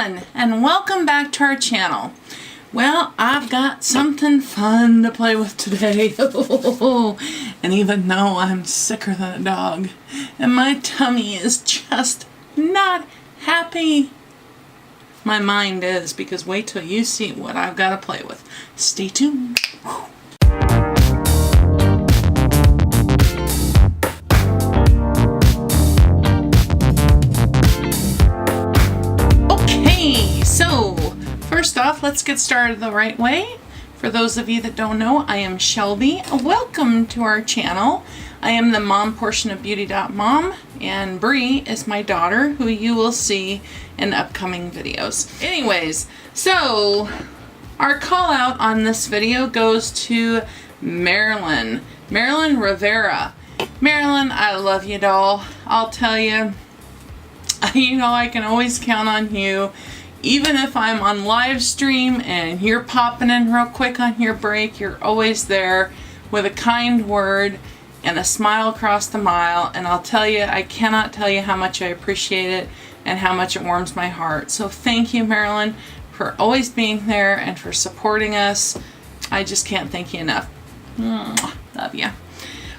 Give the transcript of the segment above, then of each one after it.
everyone, and welcome back to our channel. Well, I've got something fun to play with today. And even though I'm sicker than a dog and my tummy is just not happy, my mind is, because wait till you see what I've got to play with. Stay tuned. So, first off, let's get started the right way. For those of you that don't know, I am Shelbie. Welcome to our channel. I am the mom portion of Beauty.Mom, and Bree is my daughter, who you will see in upcoming videos. Anyways, so our call out on this video goes to Marilyn Rivera. Marilyn, I love you, doll. I'll tell you, I can always count on you. Even if I'm on live stream and you're popping in real quick on your break, you're always there with a kind word and a smile across the mile. And I'll tell you, I cannot tell you how much I appreciate it and how much it warms my heart. So thank you, Marilyn, for always being there and for supporting us. I just can't thank you enough. Love you.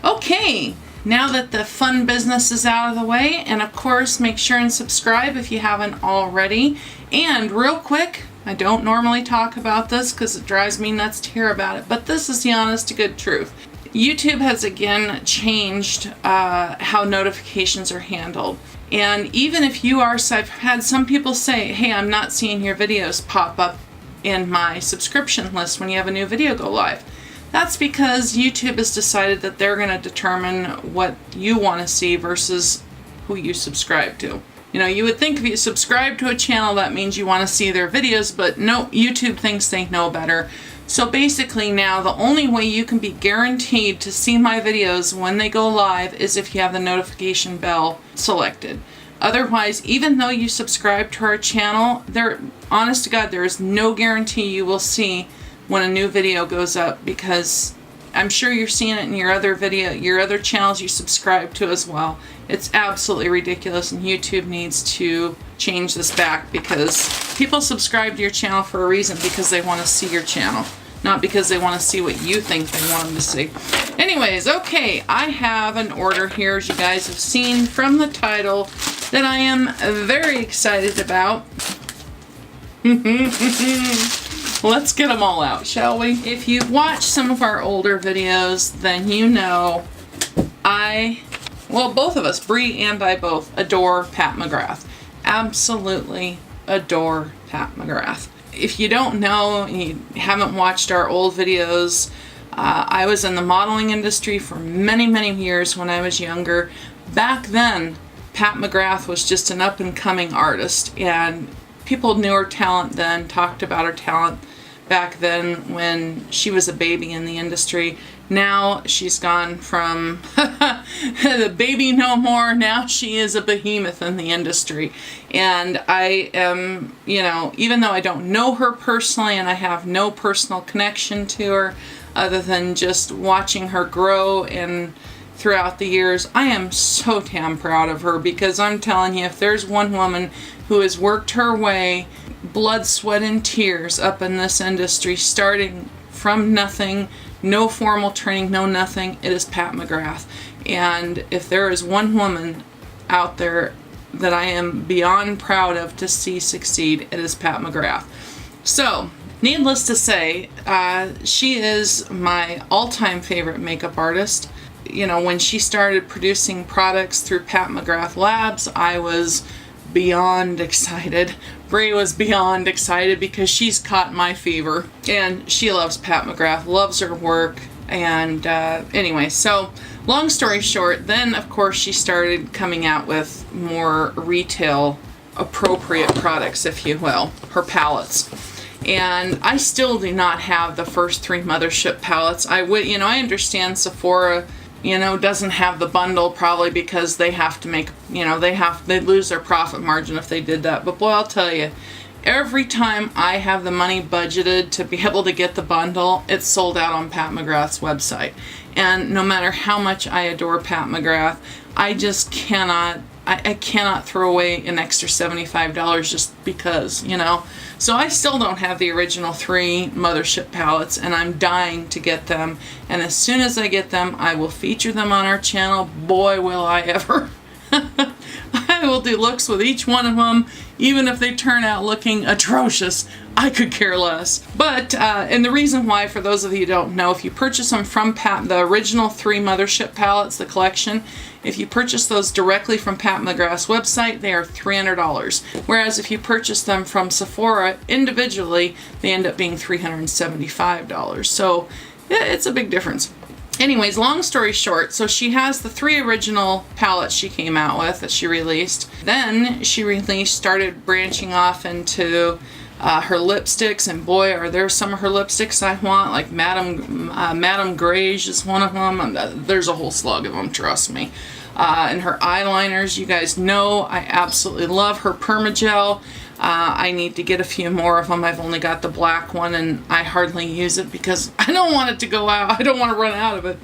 Okay. Now that the fun business is out of the way, and of course make sure and subscribe if you haven't already. And real quick, I don't normally talk about this because it drives me nuts to hear about it, but this is the honest to good truth. YouTube has again changed how notifications are handled. And even if you are, I've had some people say, hey, I'm not seeing your videos pop up in my subscription list when you have a new video go live. That's because YouTube has decided that they're going to determine what you want to see versus who you subscribe to. You know, you would think if you subscribe to a channel, that means you want to see their videos, but no, YouTube thinks they know better. So basically now the only way you can be guaranteed to see my videos when they go live is if you have the notification bell selected. Otherwise, even though you subscribe to our channel, honest to God, there is no guarantee you will see when a new video goes up, because I'm sure you're seeing it in your other channels you subscribe to as well. It's absolutely ridiculous, and YouTube needs to change this back, because people subscribe to your channel for a reason, because they want to see your channel, not because they want to see what you think they want them to see. Anyways, okay, I have an order here, as you guys have seen from the title, that I am very excited about. Let's get them all out, shall we? If you've watched some of our older videos, then you know both of us, Bree and I both, adore Pat McGrath. Absolutely adore Pat McGrath. If you don't know, and you haven't watched our old videos, I was in the modeling industry for many, many years when I was younger. Back then, Pat McGrath was just an up-and-coming artist, and people knew her talent then, talked about her talent back then when she was a baby in the industry. Now she's gone from the baby no more. Now she is a behemoth in the industry. And I am, even though I don't know her personally and I have no personal connection to her other than just watching her grow and throughout the years, I am so damn proud of her, because I'm telling you, if there's one woman who has worked her way, blood, sweat, and tears up in this industry, starting from nothing, no formal training, no nothing, it is Pat McGrath. And if there is one woman out there that I am beyond proud of to see succeed, it is Pat McGrath. So, needless to say, she is my all-time favorite makeup artist. When she started producing products through Pat McGrath Labs, I was beyond excited. Bree was beyond excited because she's caught my fever, and she loves Pat McGrath, loves her work. And anyway, so long story short, then of course she started coming out with more retail appropriate products, if you will, her palettes. And I still do not have the first 3 Mothership palettes. I understand Sephora doesn't have the bundle, probably because they have to make, they'd lose their profit margin if they did that. But boy, I'll tell you, every time I have the money budgeted to be able to get the bundle, it's sold out on Pat McGrath's website. And no matter how much I adore Pat McGrath, I just cannot I cannot throw away an extra $75 just because, you know. So I still don't have the original 3 Mothership palettes, and I'm dying to get them. And as soon as I get them, I will feature them on our channel. Boy, will I ever. I will do looks with each one of them, even if they turn out looking atrocious. I could care less. But, and the reason why, for those of you who don't know, if you purchase them from the original 3 Mothership palettes, the collection, if you purchase those directly from Pat McGrath's website, they are $300. Whereas if you purchase them from Sephora individually, they end up being $375. So yeah, it's a big difference. Anyways, long story short, so she has the 3 original palettes she came out with that she released. Then she started branching off into her lipsticks, and boy, are there some of her lipsticks I want, like Madame Grage is one of them. There's a whole slug of them, trust me. And her eyeliners, you guys know I absolutely love her Permagel. I need to get a few more of them. I've only got the black one, and I hardly use it because I don't want it to go out. I don't want to run out of it.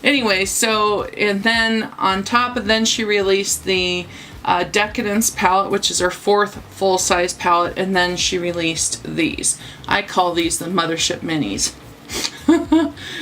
Anyway, so, and then on top of, then she released the Decadence palette, which is her 4th full-size palette, and then she released these. I call these the Mothership Minis.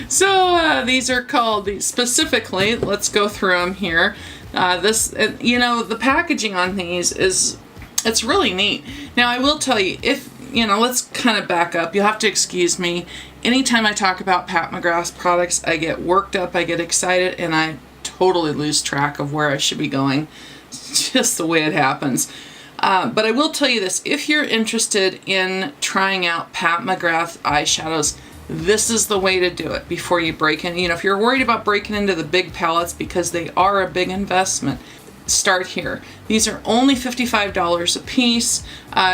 So these are called, specifically, let's go through them here. You know, the packaging on these is, it's really neat. Now, I will tell you, if, you know, let's kind of back up. You'll have to excuse me. Anytime I talk about Pat McGrath's products, I get worked up, I get excited, and I totally lose track of where I should be going. It's just the way it happens. But I will tell you this. If you're interested in trying out Pat McGrath eyeshadows, this is the way to do it before you break in. You know, if you're worried about breaking into the big palettes because they are a big investment, start here. These are only $55 a piece.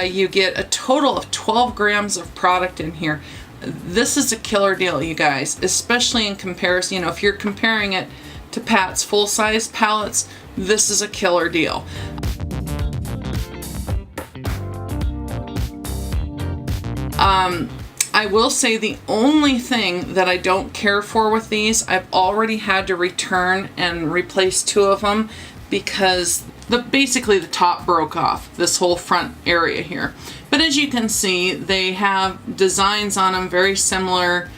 You get a total of 12 grams of product in here. This is a killer deal, you guys, especially in comparison. You know, if you're comparing it to Pat's full-size palettes, this is a killer deal. I will say the only thing that I don't care for with these, I've already had to return and replace 2 of them because basically the top broke off, this whole front area here. But as you can see, they have designs on them very similar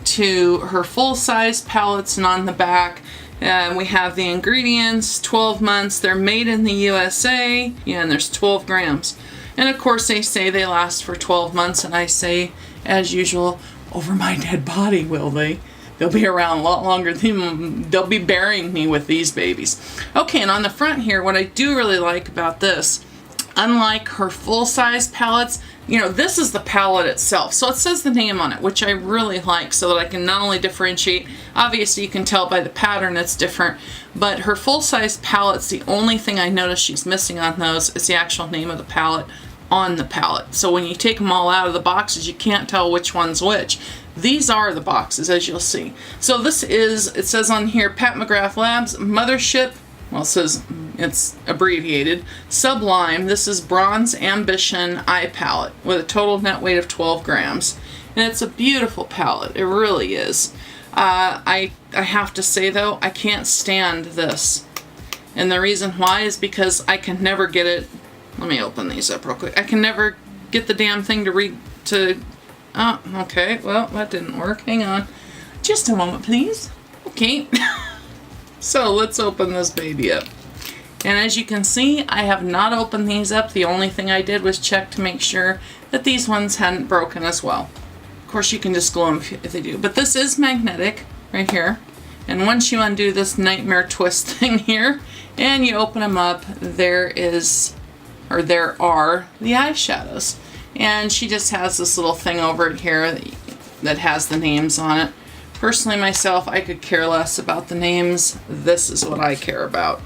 to her full-size palettes, and on the back we have the ingredients, 12 months, they're made in the USA, yeah, and there's 12 grams. And of course they say they last for 12 months, and I say, as usual, over my dead body, will they? They'll be around a lot longer. They'll be burying me with these babies. Okay, and on the front here, what I do really like about this, unlike her full-size palettes, you know, this is the palette itself. So it says the name on it, which I really like, so that I can not only differentiate, obviously you can tell by the pattern it's different, but her full-size palettes, the only thing I notice she's missing on those is the actual name of the palette on the palette. So when you take them all out of the boxes, you can't tell which one's which. These are the boxes, as you'll see. So this is, it says on here, Pat McGrath Labs Mothership, well, it says, it's abbreviated, Sublime. This is Bronze Ambition Eye Palette with a total net weight of 12 grams. And it's a beautiful palette. It really is. I have to say, though, I can't stand this. And the reason why is because I can never get it. Let me open these up real quick. I can never get the damn thing to oh, okay, well, that didn't work. Hang on. Just a moment, please. Okay. So let's open this baby up. And as you can see, I have not opened these up. The only thing I did was check to make sure that these ones hadn't broken as well. Of course, you can just glue them if they do. But this is magnetic right here. And once you undo this nightmare twist thing here, and you open them up, there are the eyeshadows. And she just has this little thing over it here that has the names on it. Personally, myself, I could care less about the names. This is what I care about.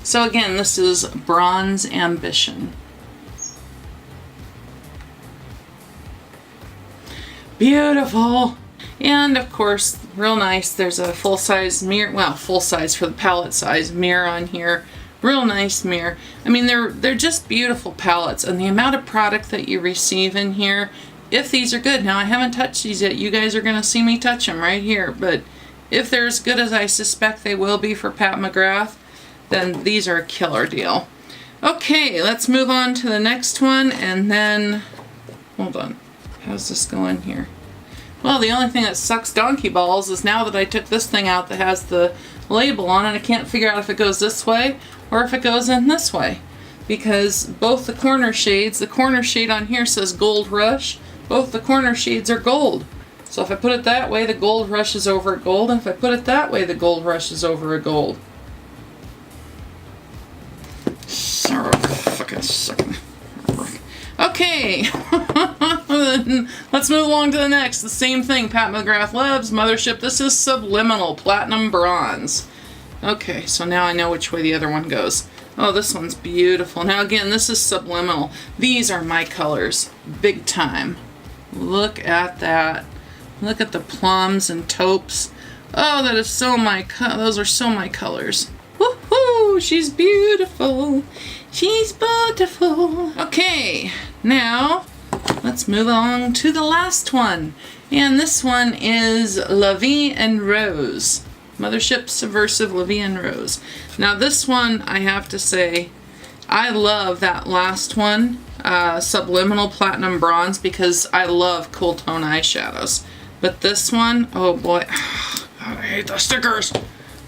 So again, this is Bronze Ambition. Beautiful! And of course, real nice, there's a full-size mirror, well, full-size for the palette size mirror on here. Real nice mirror. I mean, they're just beautiful palettes, and the amount of product that you receive in here, if these are good. Now, I haven't touched these yet. You guys are going to see me touch them right here, but if they're as good as I suspect they will be for Pat McGrath, then these are a killer deal. Okay, let's move on to the next one, and then, hold on, how's this going here? Well, the only thing that sucks donkey balls is now that I took this thing out that has the label on it, I can't figure out if it goes this way or if it goes in this way. Because both the corner shades, the corner shade on here says Gold Rush, both the corner shades are gold. So if I put it that way, the Gold Rush is over a gold, and if I put it that way, the Gold Rush is over a gold. Sorry, fucking sucking. Okay, let's move along to the next. The same thing, Pat McGrath Labs, Mothership. This is Subliminal, Platinum Bronze. Okay, so now I know which way the other one goes. Oh, this one's beautiful. Now again, this is Subliminal. These are my colors, big time. Look at that. Look at the plums and taupes. Oh, that is so those are so my colors. Woohoo! She's beautiful. She's beautiful. Okay, now let's move on to the last one. And this one is La Vie and Rose. Mothership Subversive La Vie and Rose. Now this one, I have to say, I love that last one, Subliminal Platinum Bronze, because I love cool tone eyeshadows. But this one, oh boy, I hate the stickers.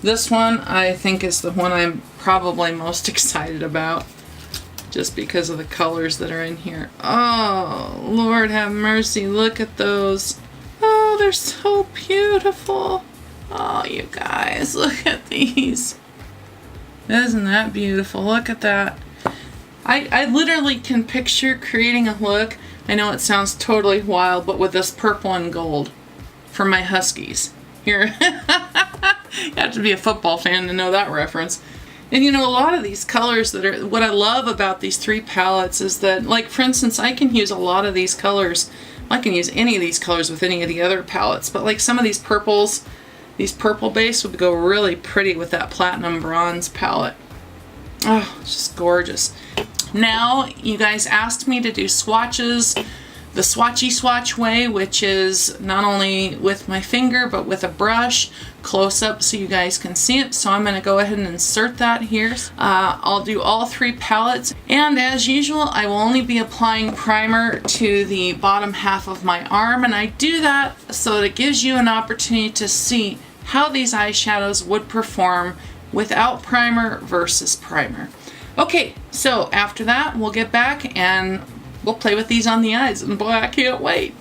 This one, I think, is the one I'm probably most excited about, just because of the colors that are in here. Oh, Lord have mercy, look at those. Oh, they're so beautiful. Oh, you guys, look at these. Isn't that beautiful? Look at that. I literally can picture creating a look. I know it sounds totally wild, but with this purple and gold for my Huskies. Here. You have to be a football fan to know that reference. And you know, a lot of these colors that are, what I love about these three palettes is that, like, for instance, I can use a lot of these colors. I can use any of these colors with any of the other palettes, but like some of these purples, these purple base would go really pretty with that Platinum Bronze palette. Oh, it's just gorgeous. Now, you guys asked me to do swatches the swatchy swatch way, which is not only with my finger, but with a brush, close up so you guys can see it. So I'm gonna go ahead and insert that here. I'll do all three palettes. And as usual, I will only be applying primer to the bottom half of my arm. And I do that so that it gives you an opportunity to see how these eyeshadows would perform without primer versus primer. Okay, so after that, we'll get back and we'll play with these on the eyes, and boy, I can't wait.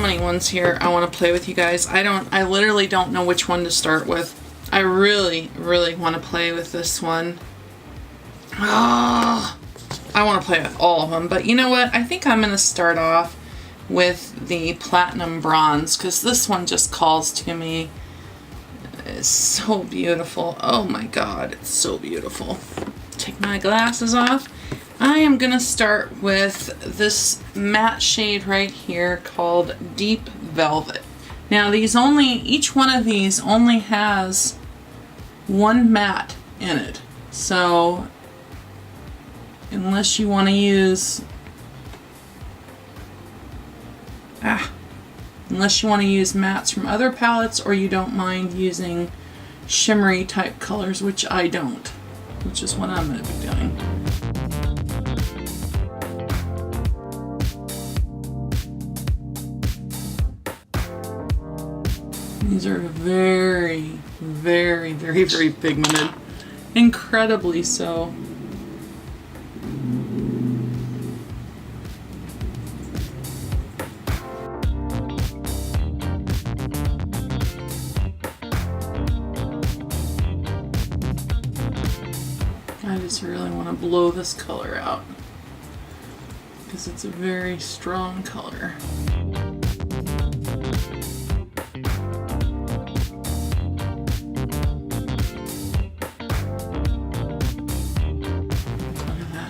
many ones here I want to play with you guys. I literally don't know which one to start with. I really, really want to play with this one. Oh, I want to play with all of them, but you know what? I think I'm going to start off with the Platinum Bronze because this one just calls to me. It's so beautiful. Oh my God, it's so beautiful. Take my glasses off. I am going to start with this matte shade right here called Deep Velvet. Now each one of these only has one matte in it. So unless you want to use mattes from other palettes, or you don't mind using shimmery type colors, which I don't, which is what I'm going to be doing. These are very, very, very, very pigmented. Incredibly so. I just really want to blow this color out because it's a very strong color.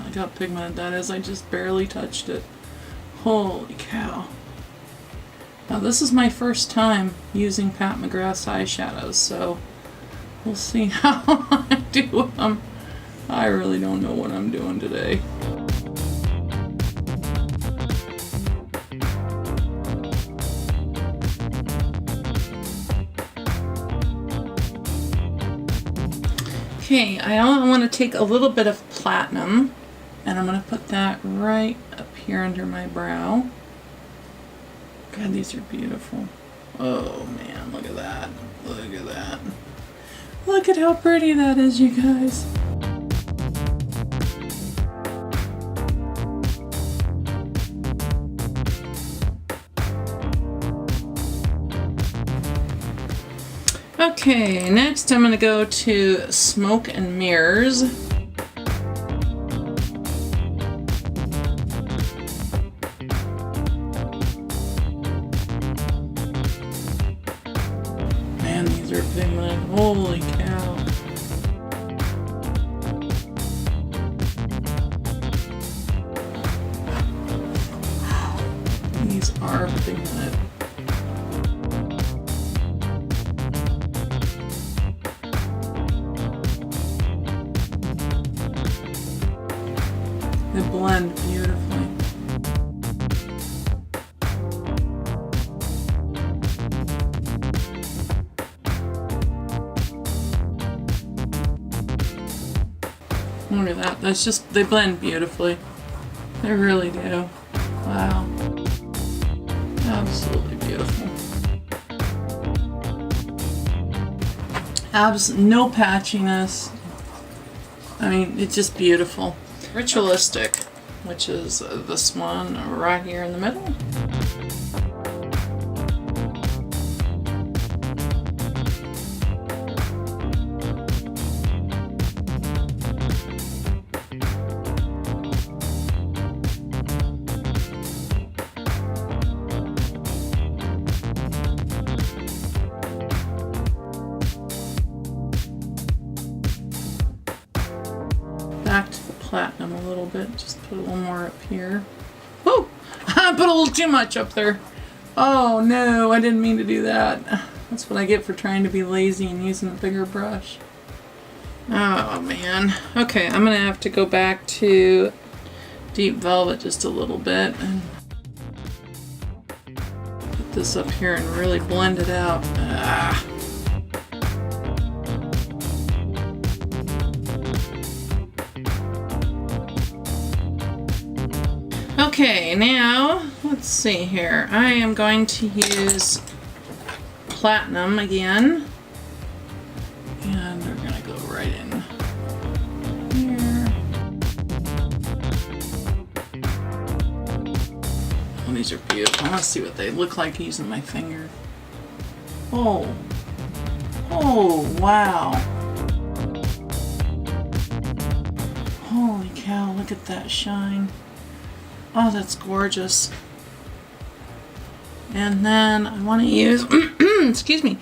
Look how pigmented that is. I just barely touched it. Holy cow. Now this is my first time using Pat McGrath's eyeshadows, so we'll see how I do with them. I really don't know what I'm doing today. Okay, I want to take a little bit of Platinum and I'm going to put that right up here under my brow. God, these are beautiful. Oh man, look at that. Look at that. Look at how pretty that is, you guys. Okay, next I'm going to go to Smoke and Mirrors. Man, these are pigmented. Holy cow. These are pigmented. They blend beautifully. Look at that. That's just, they blend beautifully. They really do. Wow. Absolutely beautiful. No patchiness. I mean, it's just beautiful. Ritualistic, which is this one right here in the middle. Back to the Platinum a little bit, just put a little more up here. Whoa! I put a little too much up there. Oh no, I didn't mean to do that. That's what I get for trying to be lazy and using a bigger brush. Oh man. Okay, I'm gonna have to go back to Deep Velvet just a little bit and put this up here and really blend it out. Ah. Okay, now let's see here. I am going to use Platinum again, and we're gonna go right in here. Oh, these are beautiful. Let's see what they look like using my finger. Oh. Oh, wow. Holy cow, look at that shine. Oh, that's gorgeous. And then I want to use, excuse me,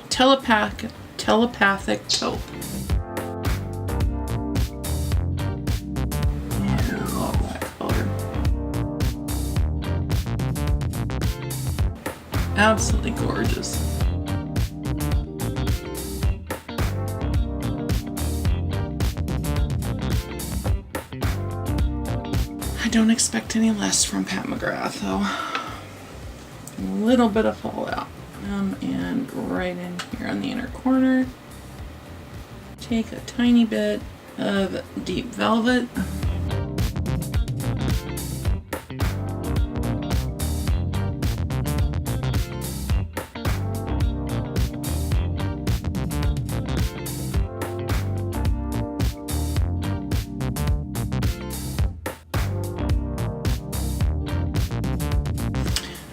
telepathic taupe. Yeah, I love that color. Absolutely gorgeous. I don't expect any less from Pat McGrath though. A little bit of fallout. And right in here on the inner corner, take a tiny bit of deep velvet.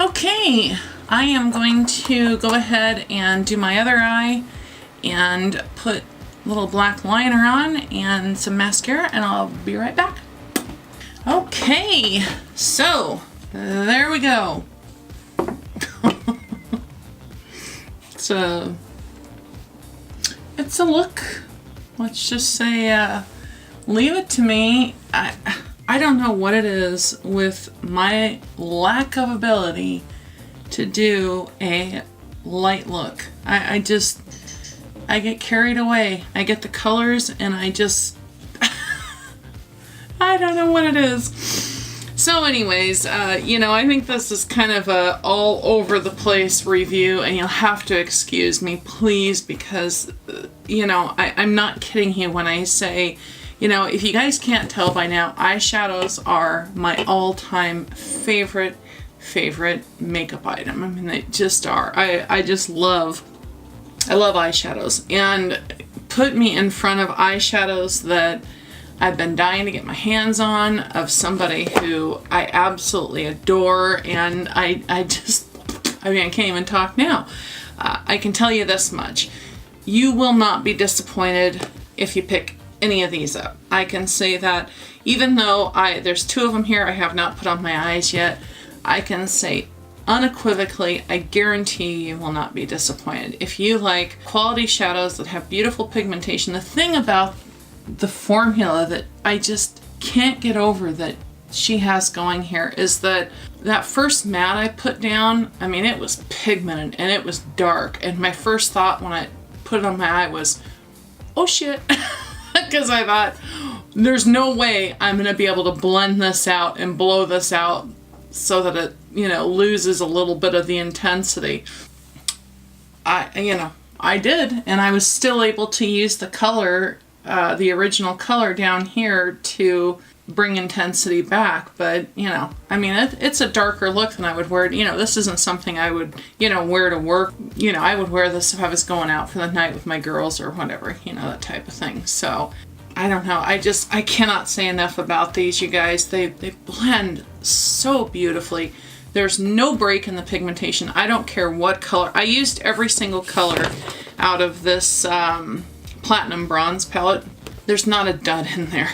Okay, I am going to go ahead and do my other eye and put a little black liner on and some mascara, and I'll be right back. Okay, so there we go. It's a look. Let's just say, leave it to me. I don't know what it is with my lack of ability to do a light look. I get carried away. I get the colors and I just, I don't know what it is. So anyways, you know, I think this is kind of a all over the place review, and you'll have to excuse me, please, because, you know, I'm not kidding you when I say, you know, if you guys can't tell by now, eyeshadows are my all-time favorite makeup item. I mean, they just are. I love eyeshadows, and put me in front of eyeshadows that I've been dying to get my hands on, of somebody who I absolutely adore, and I mean, I can't even talk now. I can tell you this much. You will not be disappointed if you pick any of these up. I can say that, even though there's two of them here I have not put on my eyes yet, I can say unequivocally, I guarantee you will not be disappointed. If you like quality shadows that have beautiful pigmentation, the thing about the formula that I just can't get over that she has going here is that first matte I put down, I mean, it was pigmented and it was dark, and my first thought when I put it on my eye was, oh shit. Because I thought, there's no way I'm going to be able to blend this out and blow this out so that it, you know, loses a little bit of the intensity. I did, and I was still able to use the color, the original color down here to bring intensity back. But, you know, I mean, it's a darker look than I would wear. You know, this isn't something I would, you know, wear to work. You know, I would wear this if I was going out for the night with my girls or whatever, you know, that type of thing. So, I don't know. I cannot say enough about these, you guys. They blend so beautifully. There's no break in the pigmentation. I don't care what color. I used every single color out of this Platinum Bronze palette. There's not a dud in there.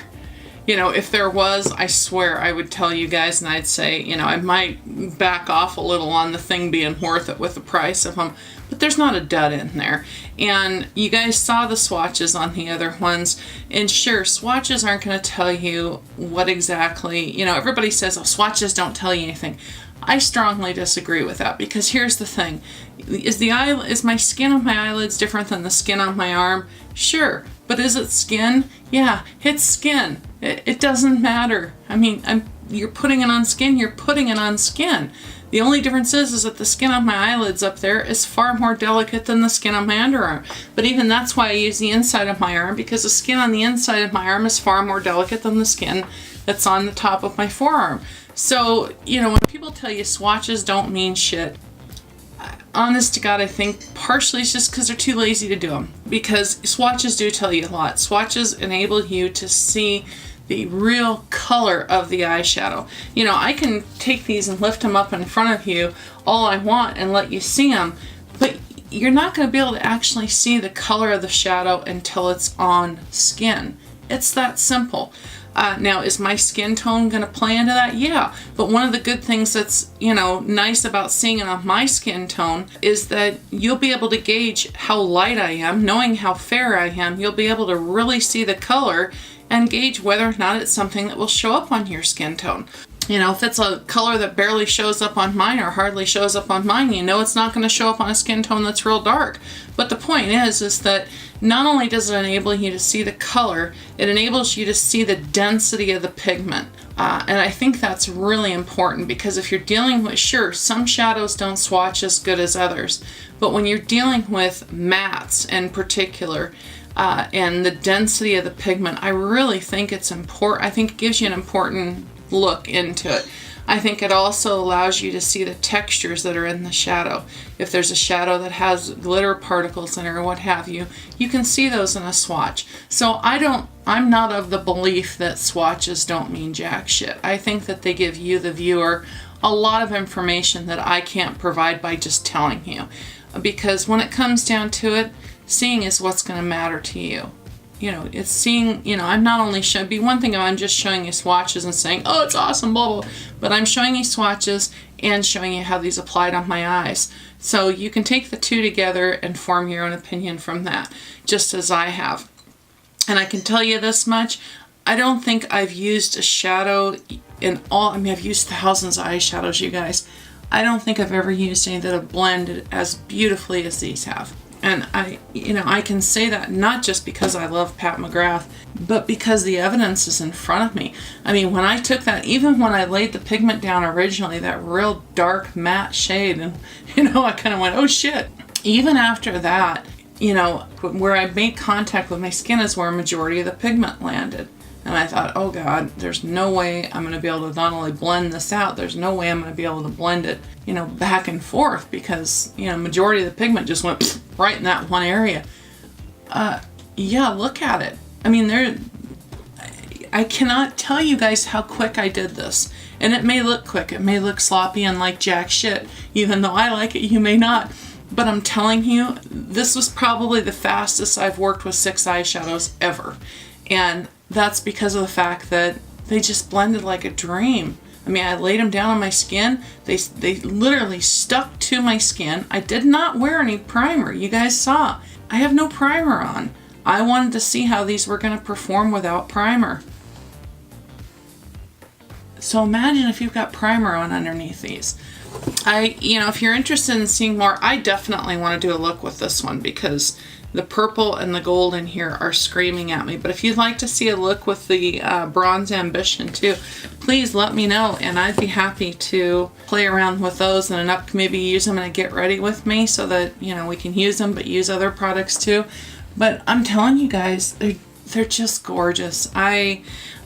You know, if there was, I swear I would tell you guys, and I'd say, you know, I might back off a little on the thing being worth it with the price of them, but there's not a dud in there. And you guys saw the swatches on the other ones, and sure, swatches aren't going to tell you what exactly, you know, everybody says, oh, swatches don't tell you anything. I strongly disagree with that, because here's the thing. Is my skin on my eyelids different than the skin on my arm? Sure. But is it skin? Yeah, it's skin. It doesn't matter. I mean, you're putting it on skin, you're putting it on skin. The only difference is that the skin on my eyelids up there is far more delicate than the skin on my underarm. But even that's why I use the inside of my arm, because the skin on the inside of my arm is far more delicate than the skin that's on the top of my forearm. So, you know, when people tell you swatches don't mean shit, honest to God, I think partially it's just because they're too lazy to do them. Because swatches do tell you a lot. Swatches enable you to see the real color of the eyeshadow. You know, I can take these and lift them up in front of you all I want and let you see them, but you're not going to be able to actually see the color of the shadow until it's on skin. It's that simple. Now, is my skin tone going to play into that? Yeah. But one of the good things that's, you know, nice about seeing it on my skin tone is that you'll be able to gauge how light I am. Knowing how fair I am, you'll be able to really see the color and gauge whether or not it's something that will show up on your skin tone. You know, if it's a color that barely shows up on mine or hardly shows up on mine, you know it's not going to show up on a skin tone that's real dark. But the point is that not only does it enable you to see the color, it enables you to see the density of the pigment. And I think that's really important, because if you're dealing with, sure, some shadows don't swatch as good as others, but when you're dealing with mattes in particular, and the density of the pigment, I really think it's important. I think it gives you an important look into it. I think it also allows you to see the textures that are in the shadow. If there's a shadow that has glitter particles in it or what have you, you can see those in a swatch. So I'm not of the belief that swatches don't mean jack shit. I think that they give you, the viewer, a lot of information that I can't provide by just telling you. Because when it comes down to it, seeing is what's going to matter to you. You know, it's seeing, you know, I'm not only showing, be one thing if I'm just showing you swatches and saying, oh, it's awesome, blah, blah, blah, but I'm showing you swatches and showing you how these applied on my eyes. So you can take the two together and form your own opinion from that, just as I have. And I can tell you this much, I don't think I've used a shadow in all, I mean, I've used thousands of eyeshadows, you guys. I don't think I've ever used any that have blended as beautifully as these have. And I can say that not just because I love Pat McGrath, but because the evidence is in front of me. I mean, when I took that, even when I laid the pigment down originally, that real dark matte shade, and, you know, I kind of went, oh shit. Even after that, you know, where I made contact with my skin is where a majority of the pigment landed. And I thought, oh God, there's no way I'm going to be able to not only blend this out, there's no way I'm going to be able to blend it, you know, back and forth, because, you know, majority of the pigment just went right in that one area. Yeah, look at it. I mean, I cannot tell you guys how quick I did this. And it may look quick, it may look sloppy and like jack shit. Even though I like it, you may not. But I'm telling you, this was probably the fastest I've worked with 6 eyeshadows ever. And that's because of the fact that they just blended like a dream. I mean, I laid them down on my skin. They literally stuck to my skin. I did not wear any primer. You guys saw. I have no primer on. I wanted to see how these were going to perform without primer. So imagine if you've got primer on underneath these. If you're interested in seeing more, I definitely want to do a look with this one, because the purple and the gold in here are screaming at me. But if you'd like to see a look with the Bronze Ambition too, please let me know, and I'd be happy to play around with those and maybe use them in a get ready with me, so that, you know, we can use them but use other products too. But I'm telling you guys, they're just gorgeous.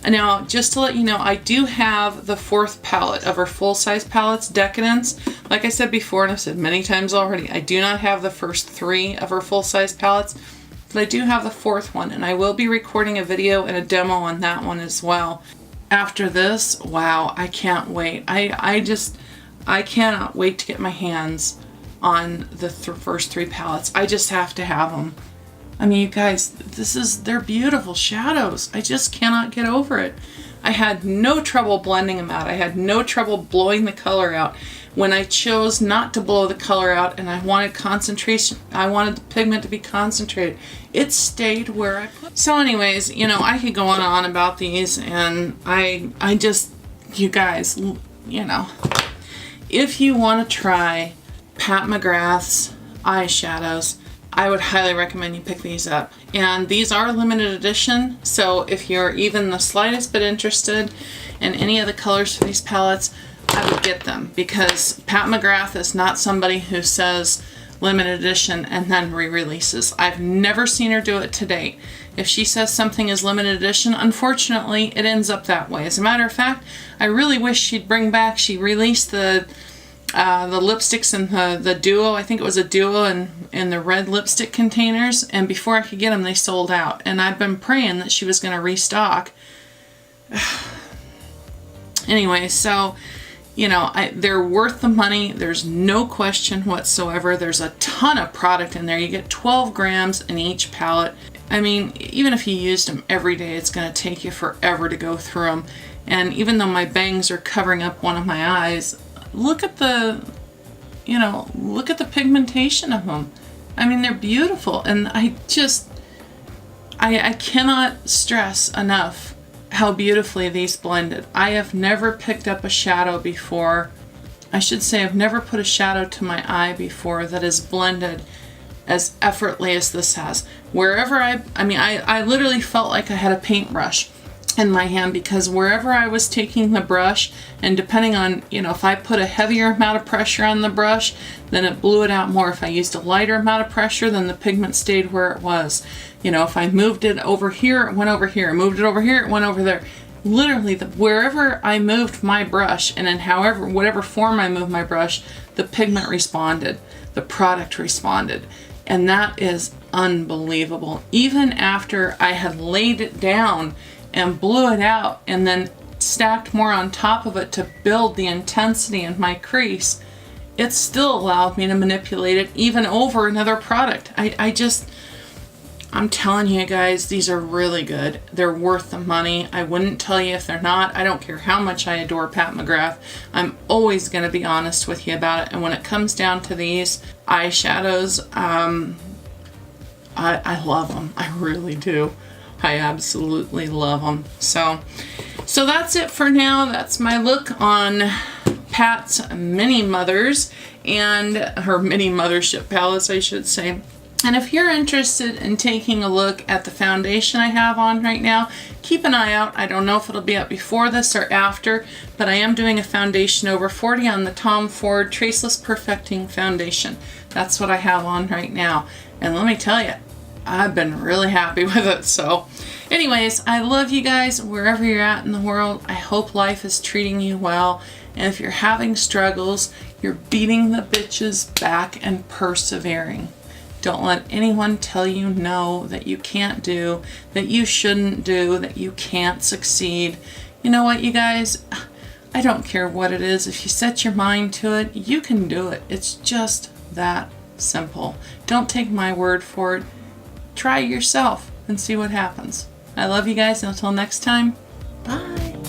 Now, just to let you know, I do have the 4th palette of our full-size palettes, Decadence. Like I said before, and I've said many times already, I do not have the first 3 of our full-size palettes, but I do have the 4th one, and I will be recording a video and a demo on that one as well. After this, wow, I can't wait. I cannot wait to get my hands on the first 3 palettes. I just have to have them. I mean, you guys, they're beautiful shadows. I just cannot get over it. I had no trouble blending them out. I had no trouble blowing the color out. When I chose not to blow the color out and I wanted concentration, I wanted the pigment to be concentrated, it stayed where I put it. So anyways, you know, I could go on and on about these, and I just, you guys, you know, if you want to try Pat McGrath's eyeshadows, I would highly recommend you pick these up. And these are limited edition, so if you're even the slightest bit interested in any of the colors for these palettes, I would get them, because Pat McGrath is not somebody who says limited edition and then re-releases. I've never seen her do it to date. If she says something is limited edition, unfortunately, it ends up that way. As a matter of fact, I really wish she'd bring back, she released the lipsticks in the duo, I think it was a duo in the red lipstick containers, and before I could get them, they sold out. And I've been praying that she was going to restock, Anyway, so, you know, they're worth the money. There's no question whatsoever. There's a ton of product in there. You get 12 grams in each palette. I mean, even if you used them every day, it's going to take you forever to go through them. And even though my bangs are covering up one of my eyes, look at the, you know, look at the pigmentation of them. I mean, they're beautiful. And I cannot stress enough how beautifully these blended. I have never picked up a shadow before. I should say I've never put a shadow to my eye before that is blended as effortlessly as this has. Wherever I literally felt like I had a paintbrush in my hand, because wherever I was taking the brush, and depending on, you know, if I put a heavier amount of pressure on the brush, then it blew it out more. If I used a lighter amount of pressure, then the pigment stayed where it was. You know, if I moved it over here, it went over here. Moved it over here, it went over there. Literally, wherever I moved my brush, and in whatever form I moved my brush, the pigment responded. The product responded. And that is unbelievable. Even after I had laid it down and blew it out and then stacked more on top of it to build the intensity in my crease, it still allowed me to manipulate it even over another product. I'm telling you guys, these are really good. They're worth the money. I wouldn't tell you if they're not. I don't care how much I adore Pat McGrath. I'm always going to be honest with you about it. And when it comes down to these eyeshadows, I love them. I really do. I absolutely love them. So that's it for now. That's my look on Pat's Mini Mothers, and her Mini Mothership palettes, I should say. And if you're interested in taking a look at the foundation I have on right now, keep an eye out. I don't know if it'll be up before this or after, but I am doing a foundation over 40 on the Tom Ford Traceless Perfecting Foundation. That's what I have on right now. And let me tell you, I've been really happy with it. So anyways, I love you guys wherever you're at in the world. I hope life is treating you well. And if you're having struggles, you're beating the bitches back and persevering. Don't let anyone tell you no, that you can't do, that you shouldn't do, that you can't succeed. You know what, you guys? I don't care what it is. If you set your mind to it, you can do it. It's just that simple. Don't take my word for it. Try it yourself and see what happens. I love you guys, and until next time, bye.